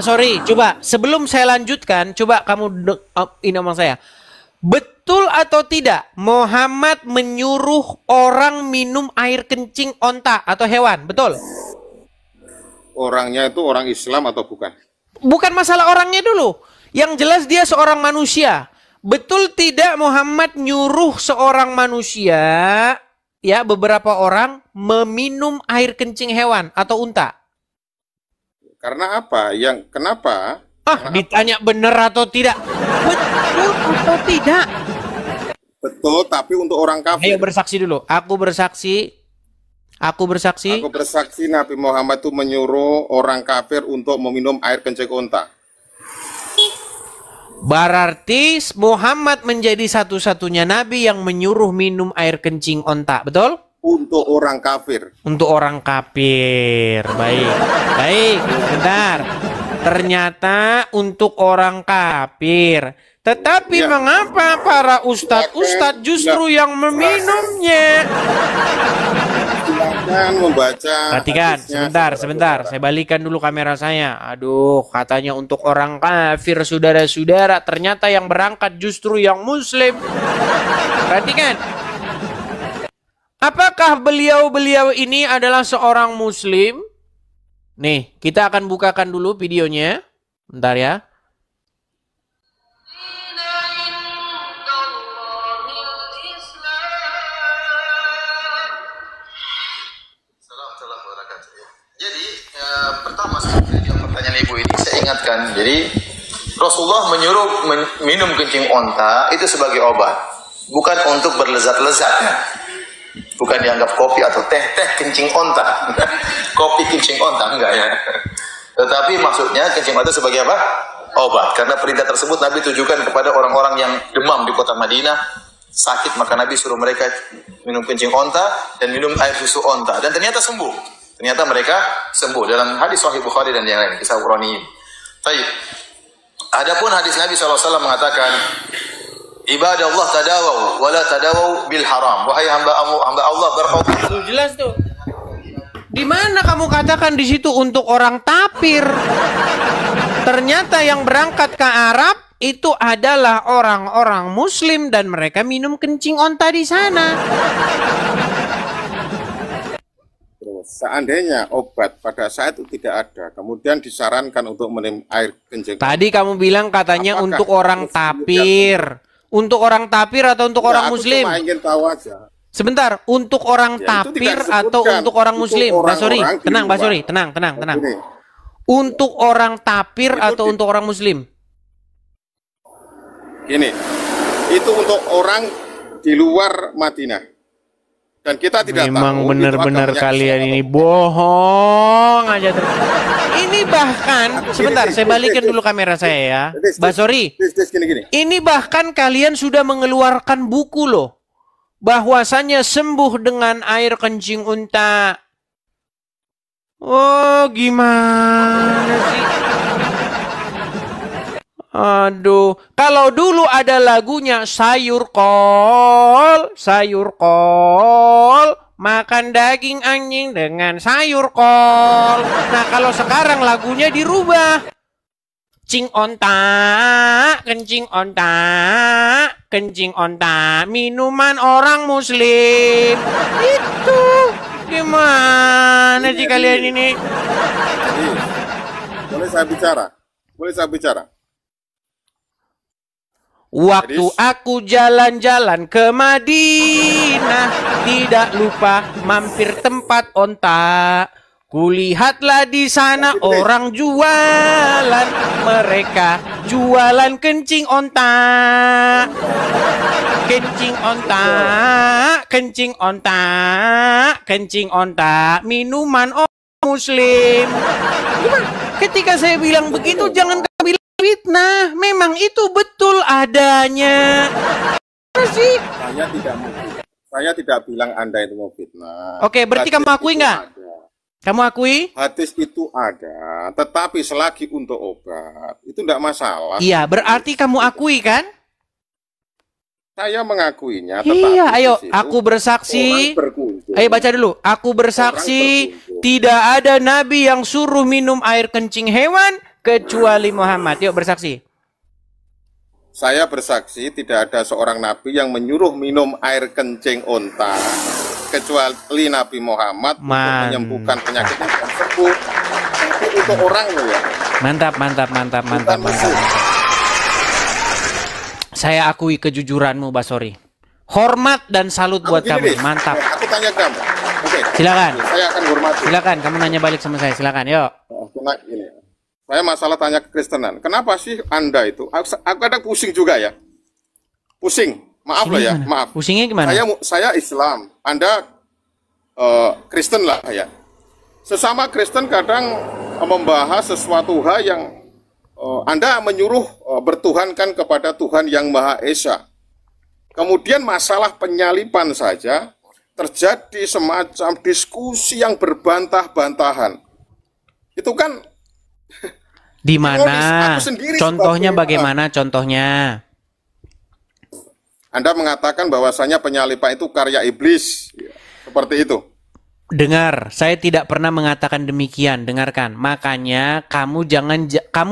Sorry, coba sebelum saya lanjutkan, coba kamu ini sama saya. Betul atau tidak Muhammad menyuruh orang minum air kencing onta atau hewan? Betul? Orangnya itu orang Islam atau bukan? Bukan masalah orangnya dulu. Yang jelas dia seorang manusia. Betul tidak Muhammad nyuruh seorang manusia, ya beberapa orang meminum air kencing hewan atau unta? Karena apa? Kenapa? Ditanya benar atau tidak? Betul atau tidak? Betul, tapi untuk orang kafir. Ayo bersaksi dulu. Aku bersaksi. Aku bersaksi. Aku bersaksi Nabi Muhammad itu menyuruh orang kafir untuk meminum air kencing unta. Berarti Muhammad menjadi satu-satunya nabi yang menyuruh minum air kencing onta, betul? Untuk orang kafir. Untuk orang kafir. Baik. Baik, bentar. Ternyata untuk orang kafir. Tetapi ya, mengapa para ustadz justru yang meminumnya? Silakan membaca. Perhatikan, sebentar. Saya balikan dulu kamera saya. Aduh, katanya untuk orang kafir, saudara-saudara. Ternyata yang berangkat justru yang muslim. Perhatikan. Apakah beliau-beliau ini adalah seorang muslim? Nih, kita akan bukakan dulu videonya. Bentar ya. Jadi pertama pertanyaan ibu ini saya ingatkan. Jadi Rasulullah menyuruh minum kencing onta itu sebagai obat, bukan untuk berlezat-lezat. Bukan dianggap kopi atau teh kencing onta. Kopi kencing onta enggak ya. Tetapi maksudnya kencing onta sebagai apa? Obat. Karena perintah tersebut Nabi tujukan kepada orang-orang yang demam di kota Madinah, sakit, maka Nabi suruh mereka minum kencing onta dan minum air susu onta, dan ternyata sembuh. Ternyata mereka sembuh dalam hadis Sahih Bukhari dan yang lain, kisah Qurani. Baik. Adapun hadis Nabi SAW mengatakan, ibadah Allah tadawau wala tadawau bil haram. Wahai hamba Allah berobat. Jelas tuh. Di mana kamu katakan di situ untuk orang tapir? Ternyata yang berangkat ke Arab itu adalah orang-orang muslim dan mereka minum kencing onta di sana. Seandainya obat pada saat itu tidak ada, kemudian disarankan untuk minum air kencing. Tadi kamu bilang katanya apakah untuk orang tapir. Untuk orang tapir atau untuk orang muslim? Aku cuma ingin tahu aja. Sebentar, untuk orang tapir atau untuk orang muslim? Basori, tenang Basori, tenang. Ini. Untuk orang tapir atau untuk orang muslim? Gini, itu untuk orang di luar Madinah. Dan kita tidak memang tahu. Memang benar-benar kalian ini bohong aja terus. Ini bahkan sebentar, saya balikin dulu kamera saya ya. Basori. Ini bahkan kalian sudah mengeluarkan buku loh. Bahwasannya sembuh dengan air kencing unta. Oh, gimana sih? Aduh, kalau dulu ada lagunya sayur kol, makan daging anjing dengan sayur kol. Nah, kalau sekarang lagunya dirubah. Kencing onta, minuman orang muslim. Itu gimana sih kalian ini? Boleh saya bicara? Waktu aku jalan-jalan ke Madinah, tidak lupa mampir tempat onta. Kulihatlah di sana orang jualan, mereka jualan kencing onta. Kencing onta, minuman orang muslim. Ketika saya bilang begitu, jangan bilang fitnah, memang itu betul adanya. Sih? Saya tidak bilang Anda itu mau fitnah. Oke, berarti kamu akui nggak? Kamu akui? Hadis itu ada, tetapi selagi untuk obat itu tidak masalah. Iya, berarti kamu akui kan? Saya mengakuinya. Iya, ayo, aku bersaksi. Ayo baca dulu. Aku bersaksi tidak ada nabi yang suruh minum air kencing hewan, kecuali Muhammad. Yuk bersaksi. Saya bersaksi tidak ada seorang nabi yang menyuruh minum air kencing onta kecuali Nabi Muhammad untuk menyembuhkan penyakit yang sembuh. Tapi untuk orang loh ya. Mantap. Saya akui kejujuranmu, Basori. Hormat dan salut buat kamu. Mantap. Aku tanya kamu. Oke. Silakan. Saya akan hormati. Silakan, kamu nanya balik sama saya. Silakan, yuk. Ini. Saya masalah tanya kekristenan. Kenapa sih Anda itu? Aku kadang pusing juga ya. Pusing. Maaf loh ya, maaf. Pusingnya gimana? Saya Islam. Anda Kristen lah ya. Sesama Kristen kadang membahas sesuatu hal yang Anda menyuruh bertuhankan kepada Tuhan yang Maha Esa. Kemudian masalah penyaliban saja terjadi semacam diskusi yang berbantah-bantahan. Itu kan di mana? Contohnya bagaimana? Contohnya? Anda mengatakan bahwasanya penyaliban itu karya iblis, seperti itu. Dengar, saya tidak pernah mengatakan demikian. Dengarkan, makanya kamu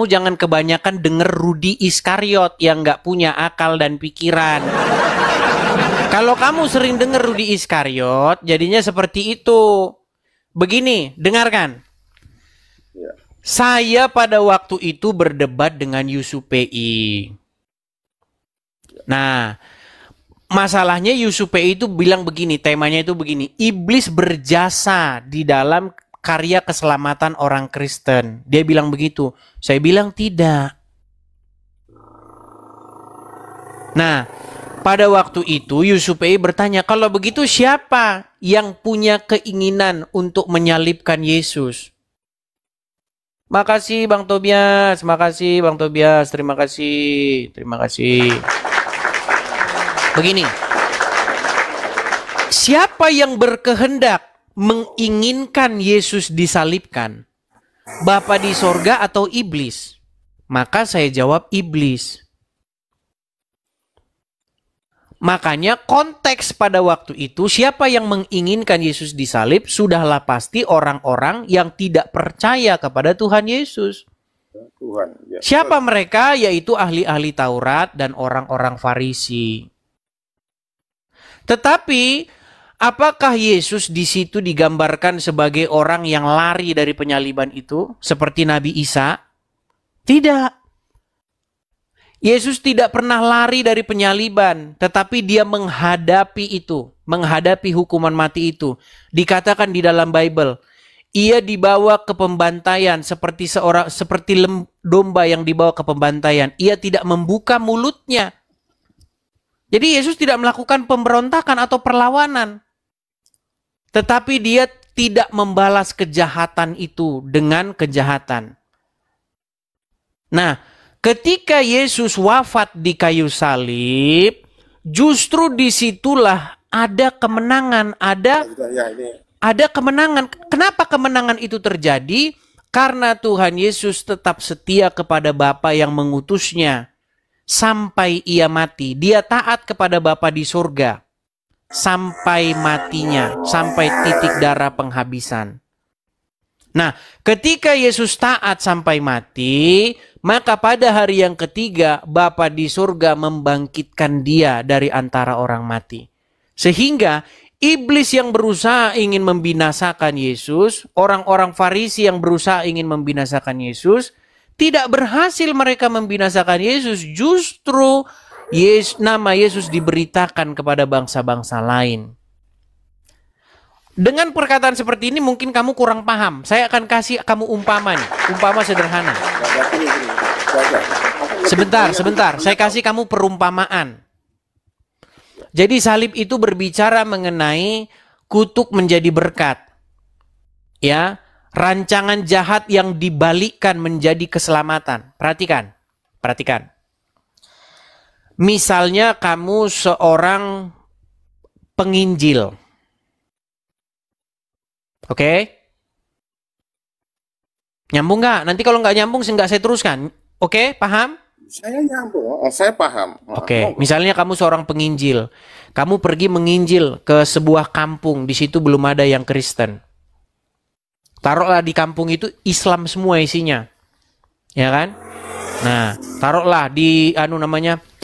jangan kebanyakan dengar Rudi Iskariot yang nggak punya akal dan pikiran. Kalau kamu sering dengar Rudi Iskariot, jadinya seperti itu. Begini, dengarkan. Saya pada waktu itu berdebat dengan Yusupei. Nah, masalahnya Yusupei itu bilang begini, temanya itu begini. Iblis berjasa di dalam karya keselamatan orang Kristen. Dia bilang begitu. Saya bilang tidak. Nah, pada waktu itu Yusupei bertanya, kalau begitu siapa yang punya keinginan untuk menyalibkan Yesus? Makasih Bang Tobias, terima kasih. Begini, siapa yang berkehendak menginginkan Yesus disalibkan? Bapa di sorga atau iblis? Maka saya jawab iblis. Makanya konteks pada waktu itu, siapa yang menginginkan Yesus disalib, sudahlah pasti orang-orang yang tidak percaya kepada Tuhan Yesus. Siapa mereka? Yaitu ahli-ahli Taurat dan orang-orang Farisi. Tetapi, apakah Yesus di situ digambarkan sebagai orang yang lari dari penyaliban itu, seperti Nabi Isa? Tidak. Yesus tidak pernah lari dari penyaliban, tetapi dia menghadapi itu, menghadapi hukuman mati itu. Dikatakan di dalam Bible, ia dibawa ke pembantaian seperti domba yang dibawa ke pembantaian. Ia tidak membuka mulutnya. Jadi Yesus tidak melakukan pemberontakan atau perlawanan. Tetapi dia tidak membalas kejahatan itu dengan kejahatan. Nah, ketika Yesus wafat di kayu salib, justru disitulah ada kemenangan, ada kemenangan. Kenapa kemenangan itu terjadi? Karena Tuhan Yesus tetap setia kepada Bapa yang mengutusnya sampai ia mati. Dia taat kepada Bapa di surga sampai matinya, sampai titik darah penghabisan. Nah, ketika Yesus taat sampai mati, maka pada hari yang ketiga, Bapa di surga membangkitkan dia dari antara orang mati. Sehingga iblis yang berusaha ingin membinasakan Yesus, orang-orang Farisi yang berusaha ingin membinasakan Yesus, tidak berhasil mereka membinasakan Yesus. Justru nama Yesus diberitakan kepada bangsa-bangsa lain. Dengan perkataan seperti ini mungkin kamu kurang paham. Saya akan kasih kamu umpama nih. Umpama sederhana. Sebentar. Saya kasih kamu perumpamaan. Jadi salib itu berbicara mengenai kutuk menjadi berkat. Ya, rancangan jahat yang dibalikkan menjadi keselamatan. Perhatikan. Misalnya kamu seorang penginjil. Oke? Nyambung nggak? Nanti kalau nggak nyambung, nggak saya teruskan. Oke? Paham? Saya nyambung. Saya paham. Oke. Misalnya kamu seorang penginjil. Kamu pergi menginjil ke sebuah kampung. Di situ belum ada yang Kristen. Taruhlah di kampung itu Islam semua isinya. Ya kan? Nah, taruhlah di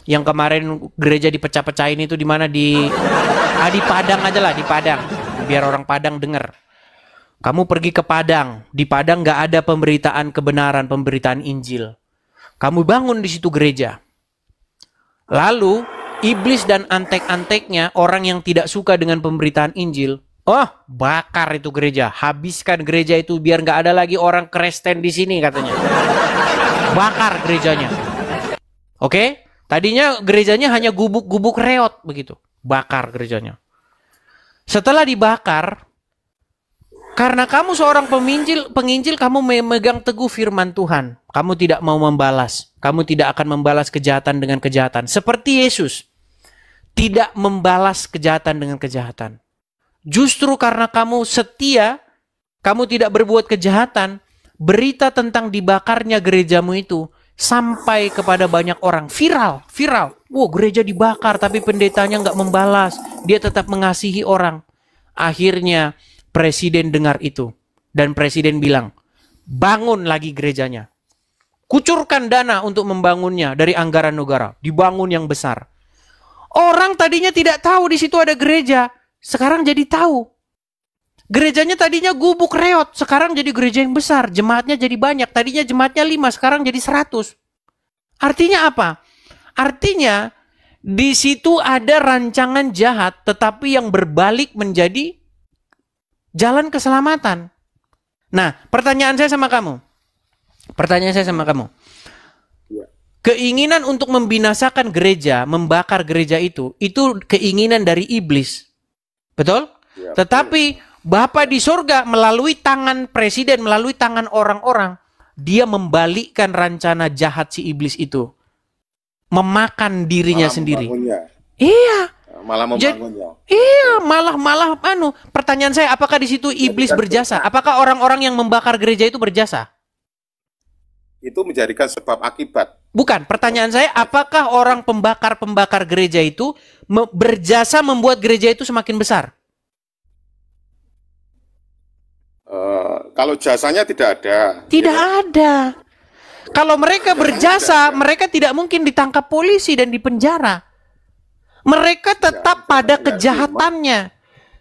yang kemarin gereja dipecah-pecahin itu di mana di Padang aja lah, di Padang. Biar orang Padang dengar. Kamu pergi ke Padang, di Padang nggak ada pemberitaan kebenaran, pemberitaan Injil. Kamu bangun di situ gereja. Lalu iblis dan antek-anteknya, orang yang tidak suka dengan pemberitaan Injil, bakar itu gereja, habiskan gereja itu biar nggak ada lagi orang Kristen di sini katanya. Bakar gerejanya. Oke? Tadinya gerejanya hanya gubuk-gubuk reot begitu. Bakar gerejanya. Setelah dibakar, karena kamu seorang penginjil, kamu memegang teguh firman Tuhan. Kamu tidak mau membalas. Kamu tidak akan membalas kejahatan dengan kejahatan. Seperti Yesus. Tidak membalas kejahatan dengan kejahatan. Justru karena kamu setia, kamu tidak berbuat kejahatan, berita tentang dibakarnya gerejamu itu sampai kepada banyak orang. Viral. Wow, gereja dibakar tapi pendetanya nggak membalas. Dia tetap mengasihi orang. Akhirnya presiden dengar itu. Dan presiden bilang, bangun lagi gerejanya. Kucurkan dana untuk membangunnya dari anggaran negara. Dibangun yang besar. Orang tadinya tidak tahu di situ ada gereja. Sekarang jadi tahu. Gerejanya tadinya gubuk reot, sekarang jadi gereja yang besar. Jemaatnya jadi banyak, tadinya jemaatnya 5, sekarang jadi 100. Artinya apa? Artinya di situ ada rancangan jahat, tetapi yang berbalik menjadi jalan keselamatan. Nah, pertanyaan saya sama kamu. Keinginan untuk membinasakan gereja, membakar gereja itu keinginan dari iblis. Betul? Ya, tetapi Bapa di surga melalui tangan presiden, melalui tangan orang-orang, dia membalikkan rencana jahat si iblis itu. Memakan dirinya sendiri. Iya. Malah membangunnya. Iya, malah pertanyaan saya, apakah di situ iblis berjasa? Apakah orang-orang yang membakar gereja itu berjasa? Itu menjadikan sebab akibat. Bukan, pertanyaan saya, apakah orang pembakar gereja itu berjasa membuat gereja itu semakin besar? Kalau jasanya tidak ada. Tidak ada. Kalau mereka berjasa, mereka tidak mungkin ditangkap polisi dan dipenjara. Mereka tetap pada kejahatannya.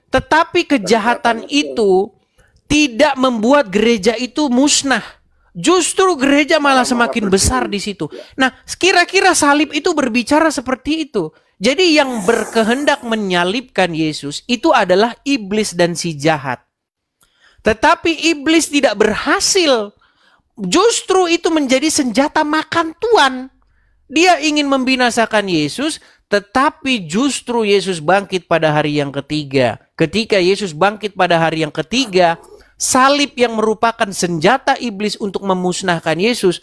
Tetapi kejahatan itu tidak membuat gereja itu musnah. Justru gereja malah semakin besar di situ. Nah, kira-kira salib itu berbicara seperti itu. Jadi yang berkehendak menyalibkan Yesus itu adalah iblis dan si jahat. Tetapi iblis tidak berhasil. Justru itu menjadi senjata makan tuan. Dia ingin membinasakan Yesus, tetapi justru Yesus bangkit pada hari yang ketiga. Ketika Yesus bangkit pada hari yang ketiga, salib yang merupakan senjata iblis untuk memusnahkan Yesus,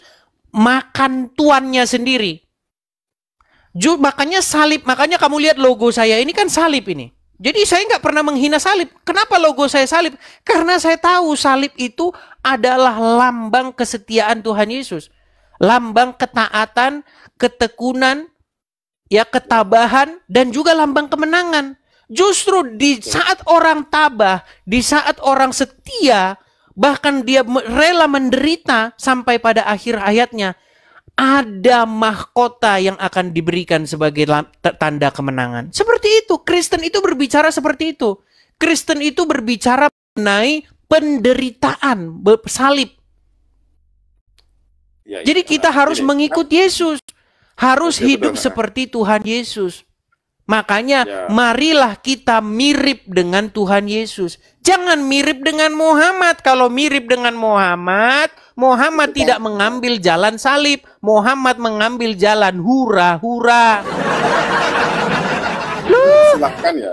makan tuannya sendiri. Makanya salib, makanya kamu lihat logo saya ini kan salib ini. Jadi saya nggak pernah menghina salib. Kenapa logo saya salib? Karena saya tahu salib itu adalah lambang kesetiaan Tuhan Yesus. Lambang ketaatan, ketekunan, ketabahan, dan juga lambang kemenangan. Justru di saat orang tabah, di saat orang setia, bahkan dia rela menderita sampai pada akhir hayatnya, ada mahkota yang akan diberikan sebagai tanda kemenangan. Seperti itu, Kristen itu berbicara seperti itu. Kristen itu berbicara mengenai penderitaan, salib. Jadi kita harus mengikuti Yesus. Harus hidup seperti Tuhan Yesus. Makanya marilah kita mirip dengan Tuhan Yesus. Jangan mirip dengan Muhammad. Kalau mirip dengan Muhammad tidak mengambil jalan salib. Muhammad mengambil jalan hura-hura. Silakan ya,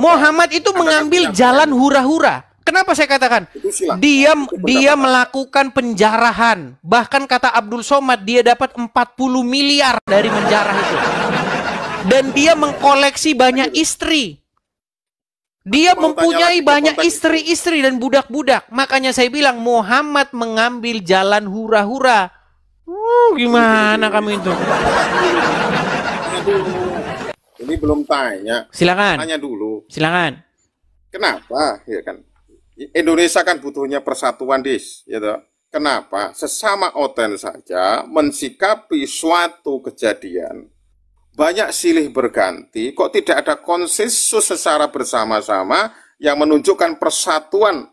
Muhammad itu mengambil jalan hura-hura. Kenapa saya katakan? Dia melakukan penjarahan. Bahkan kata Abdul Somad, dia dapat 40 miliar dari menjarah itu. Dan dia mengkoleksi banyak istri. Dia mempunyai banyak istri-istri dan budak-budak. Makanya saya bilang Muhammad mengambil jalan hura-hura. Gimana kamu itu? Ini belum tanya. Silakan. Tanya dulu. Silakan. Kenapa? Ya kan. Indonesia kan butuhnya persatuan, Dis, gitu. kenapa sesama oten saja mensikapi suatu kejadian banyak silih berganti, kok tidak ada konsensus secara bersama-sama yang menunjukkan persatuan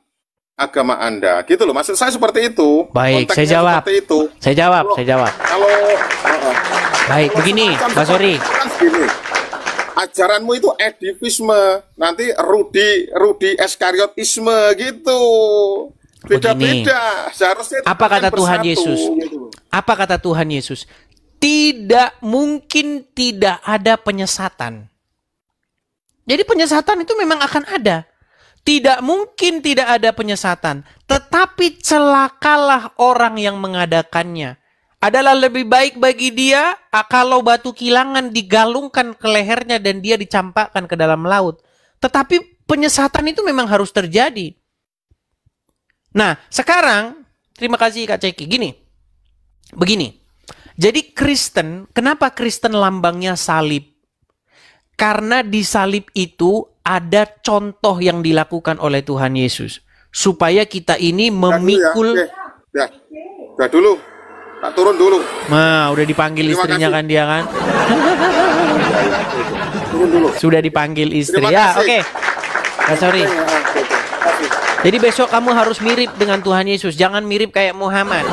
agama Anda, gitu loh. Maksud saya seperti itu. Baik, saya jawab. Itu. Saya jawab. Kalau baik, begini, Mas Sori. Kan begini. Ajaranmu itu edivisme, nanti Rudi Eskariotisme gitu. Beda-beda. Seharusnya apa kata Tuhan bersatu, Yesus? gitu. Apa kata Tuhan Yesus? Tidak mungkin tidak ada penyesatan. Jadi penyesatan itu memang akan ada. Tidak mungkin tidak ada penyesatan. Tetapi celakalah orang yang mengadakannya. Adalah lebih baik bagi dia kalau batu kilangan digalungkan ke lehernya dan dia dicampakkan ke dalam laut. Tetapi penyesatan itu memang harus terjadi. Nah, sekarang, terima kasih Kak Ceki. Begini. Jadi Kristen, kenapa Kristen lambangnya salib? Karena di salib itu ada contoh yang dilakukan oleh Tuhan Yesus. Supaya kita ini memikul... Ya dulu. Tak turun dulu. Nah, udah dipanggil istrinya kan dia kan? Turun dulu. Sudah dipanggil istri. Ya, oke. Nah, sorry. Jadi besok kamu harus mirip dengan Tuhan Yesus. Jangan mirip kayak Muhammad.